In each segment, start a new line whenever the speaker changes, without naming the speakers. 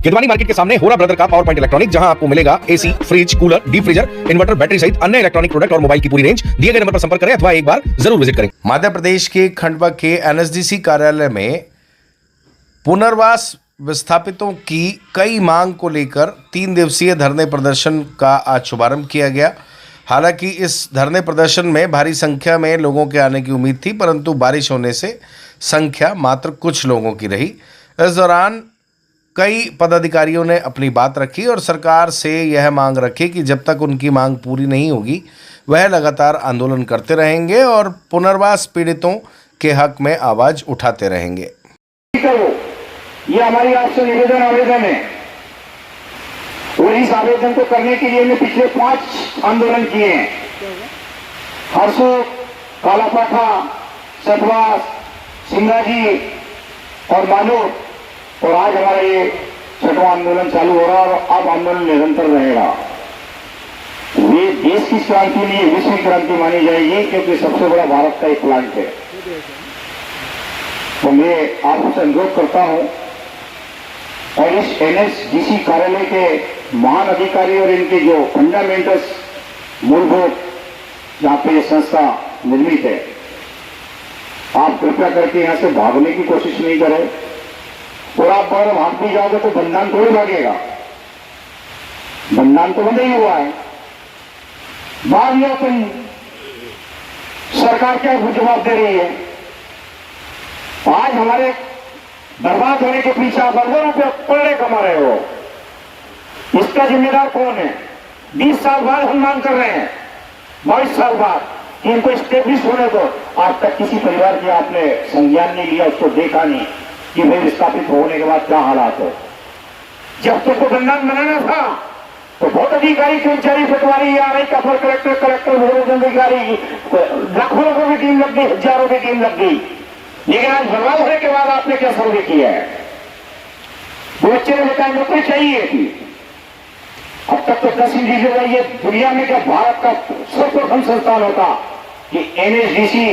किदवानी market के सामने होरा ब्रदर का पावर पॉइंट इलेक्ट्रॉनिक, जहां आपको मिलेगा AC, fridge, cooler, deep freezer, inverter, battery सहित अन्य इलेक्ट्रॉनिक प्रोडक्ट और मोबाइल की पूरी रेंज। दिए गए नंबर पर संपर्क करें अथवा एक बार जरूर विजिट करें।
मध्य प्रदेश के खंडवा के एनएसडीसी कार्यालय में पुनर्वास विस्थापितों की कई मांग को लेकर 3 दिवसीय धरने प्रदर्शन का आज शुभारंभ किया गया। हालांकि इस धरने प्रदर्शन में भारी संख्या में लोगों के आने की उम्मीद थी, परंतु बारिश होने से संख्या मात्र कुछ लोगों की रही। इस दौरान कई पदाधिकारियों ने अपनी बात रखी और सरकार से यह मांग रखी कि जब तक उनकी मांग पूरी नहीं होगी वह लगातार आंदोलन करते रहेंगे और पुनर्वास पीड़ितों के हक में आवाज उठाते रहेंगे।
ये हमारी आपसे आवेदन है और इस आवेदन को करने के लिए मैं पिछले 5 आंदोलन किए हैं। हरसू, कालापाठा, सतवास, सिंगाजी और मालूर, और आज हमारा ये 6वां आंदोलन चालू हो रहा है और अब आंदोलन निरंतर रहेगा। ये देश की क्रांति नहीं, विश्व की क्रांति मानी जाएगी, क्योंकि सबसे बड़ा भारत का एक प्लांट है। तो मैं आपसे अनुरोध करता हूं और इस एनएसडीसी कार्यालय के महान अधिकारी और इनके जो फंडामेंटल्स मूलभूत जहां पे ये संस्था निर्मित है, आप कृपया करके यहां से भागने की कोशिश नहीं करें। और आप अगर भाग भी जाओगे तो बंधन थोड़ी भागेगा, बंधन तो बंद ही हुआ है। भाग लिया तुम, सरकार क्या जवाब दे रही है? आज हमारे बर्बाद होने के पीछे आप अरबों रुपये पड़े कमा रहे हो, इसका जिम्मेदार कौन है? 20 साल बाद हम मांग कर रहे हैं, 22 साल बाद कि इनको स्टेब्लिश होने को। आज तक किसी परिवार की आपने संज्ञान नहीं लिया, उसको देखा नहीं कि वे विस्थापित होने के बाद क्या हालात है। जब तुमको बंधन बनाना था तो बहुत अधिकारी, कर्मचारी, पटवारी, आरआई का कलेक्टर अधिकारी, लाखों लोगों की टीम लग गई, हजारों की टीम लग गई। लेकिन आज बर्बाद होने के बाद आपने क्या सर्वे किया है? बच्चे ने बताया नौकरी चाहिए थी। अब तक तो तहसील दीजिएगा, ये दुनिया में क्या भारत का सर्वप्रथम संस्थान होता कि एनएसडीसी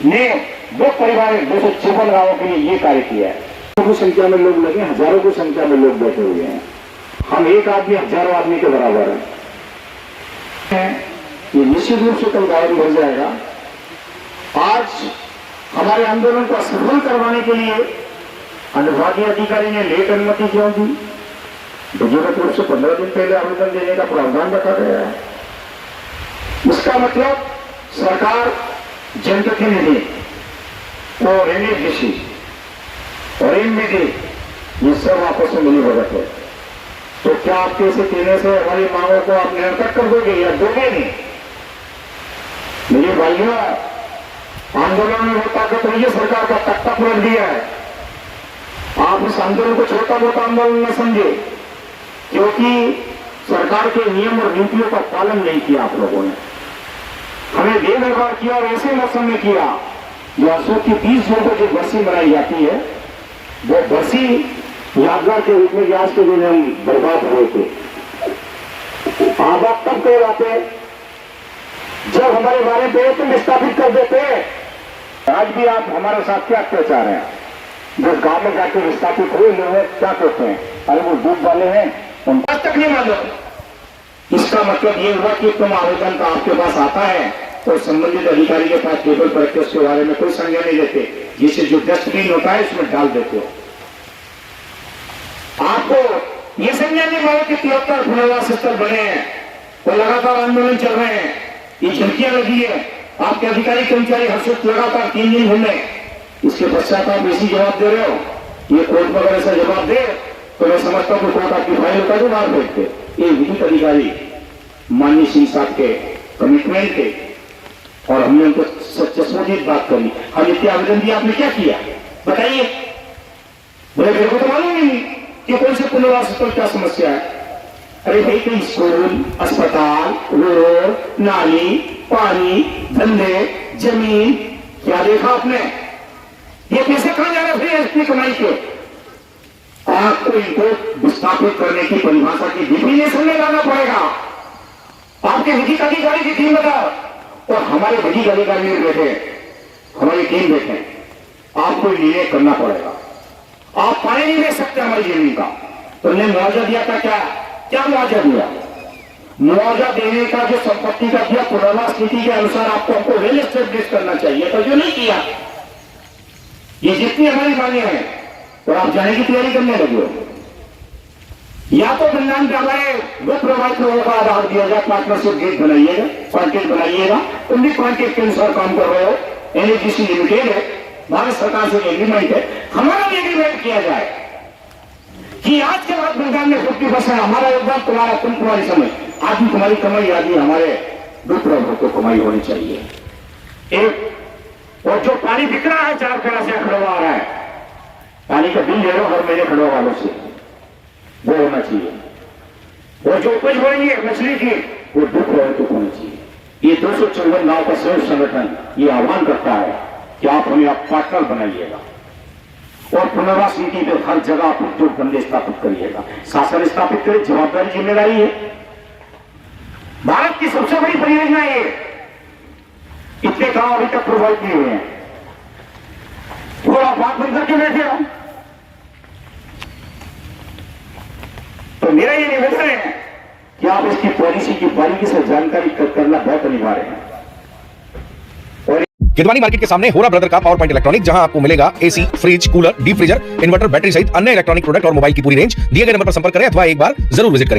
ने 2 परिवार 256 गांवों के लिए ये कार्य किया है। की संख्या में लोग लगे, हजारों की संख्या में लोग बैठे हुए हैं। हम एक आदमी हजारों आदमी के बराबर हैं। ये निश्चित रूप से कल गायब हो जाएगा। आज हमारे आंदोलन को सफल करवाने के लिए अनुभागीय अधिकारी ने लेट अनुमति क्यों दी? जरूरत रूप से 15 दिन पहले आवेदन देने का प्रावधान रखा गया है। इसका मतलब सरकार जनप्रतिनिधि और एनएसडीसी और एनबीडी ये सब आपस में मिली भगत है। तो क्या आपके इसे कहने से हमारी मांगों को आप निरर्थक कर दोगे या दोगे नहीं? मेरे भाइयों, आंदोलन में होता तो ये सरकार का तख्ता पलट दिया है। आप इस आंदोलन को छोटा मोटा आंदोलन न समझे, क्योंकि सरकार के नियम और नीतियों का पालन नहीं किया आप लोगों ने। हमें बेदरकार किया और ऐसे मौसम में किया जो अशोक की 30 जून को जो बरसी मनाई जाती है, वो बरसी यादगार के रूप में आज के दिन हम बर्बाद हुए थे। आप तब कह जाते जब हमारे बारे में तुम विस्थापित कर देते। आज भी आप हमारे साथ क्या अत्याचार है? जिस गांव में जाकर विस्थापित हुए लोग क्या कहते हैं? अरे वो दूध वाले हैं, उन आज तक नहीं मालूम। इसका मतलब ये हुआ कि तुम आवेदन का आपके पास आता है तो संबंधित अधिकारी के पास टेबल पर रखते उसके बारे में कोई संज्ञान नहीं लेते, जिसे जो डस्टबिन होता है उसमें डाल देते हो। आपको ये संज्ञान नहीं मालूम कि 73 पुनर्वास स्थल बने हैं और लगातार आंदोलन चल रहे हैं, ये झुमकियां लगी है, आपके अधिकारी कर्मचारी हर वक्त लगातार 3 दिन घूमे। इसके पश्चात आप इसी जवाब दे रहे हो। ये कोर्ट में अगर ऐसा जवाब दे तो मैं समझता हूं कोर्ट आपकी फाइल उठा के बाहर फेंकते। ये विधिक अधिकारी माननीय सिंह साहब के कमिटमेंट थे और हमने उनको चश्मदीद बात करी। हम इतने आवेदन दिया, आपने क्या किया बताइए? बोले मेरे को तो मालूम ही नहीं कि कौन से पुनर्वास स्थल क्या समस्या है। अरे भाई, कहीं स्कूल, अस्पताल, रोड, नाली, पानी, धंधे, जमीन क्या देखा आपने? ये पैसे कहां जा रहे फिर इतनी कमाई के? आपको इनको विस्थापित करने की परिभाषा की डिफिनेशन में लाना पड़ेगा। आपके विधिक अधिकारी की टीम बताओ और हमारे विधिक अधिकारी बैठे, हमारी टीम बैठे, आपको निर्णय करना पड़ेगा। आप पानी नहीं दे सकते हमारी जमीन का, तुमने मुआवजा दिया था क्या? क्या मुआवजा दिया? मुआवजा देने का जो संपत्ति का दिया पुनर्वास नीति के अनुसार आपको हमको वेल एस्टेब्लिश करना चाहिए, तो जो नहीं किया। ये जितनी हमारी मांगे हैं तो आप जाने की तैयारी करने लगे हो। या तो बंगाल के हमारे दो प्रभावित लोगों का आधार दिया जाए, पार्टनरशिप गेट बनाइएगा, कॉन्ट्रैक्ट बनाइएगा, तुम भी कॉन्ट्रैक्ट के अनुसार काम कर रहे हो। एनएचडीसी लिमिटेड है, भारत सरकार से एग्रीमेंट है, हमारा भी एग्रीमेंट किया जाए कि आज के बाद बंगाल में 50% हमारा योगदान, तुम्हारा तुम तुम्हारी समय, आदमी तुम्हारी कमाई, आदमी हमारे दो प्रभाव को कमाई होनी चाहिए। एक और जो पानी बिक रहा है 4 फेरा से खड़वा आ रहा है, पानी का बिल ले लो हर महीने खड़वा वालों से, वो होना चाहिए। और जो उपज हो रही है मछली की, वो 2 करोड़ तक होनी चाहिए। ये 254 गांव का संयुक्त संगठन ये आह्वान करता है कि आप हमें आप पार्टनर बनाइएगा और पुनर्वास नीति पे हर जगह आप उद्योग धंधे स्थापित करिएगा, शासन स्थापित करिए, जवाबदारी जिम्मेदारी है। भारत की सबसे बड़ी परियोजना ये, इतने गांव अभी तक प्रभावित नहीं हुए हैं, थोड़ा बात बंद करके बैठे हो। तो मेरा ये निवेदन है कि आप इसकी पॉलिसी की बारीकी से जानकारी करना बहुत अनिवार्य है।
किदवानी मार्केट के सामने होरा ब्रदर का पावर पॉइंट इलेक्ट्रॉनिक, जहां आपको मिलेगा AC, fridge, cooler, deep freezer, inverter, battery सहित अन्य इलेक्ट्रॉनिक प्रोडक्ट और मोबाइल की पूरी रेंज। दिए गए नंबर पर संपर्क करें अथवा एक बार जरूर विजिट करें।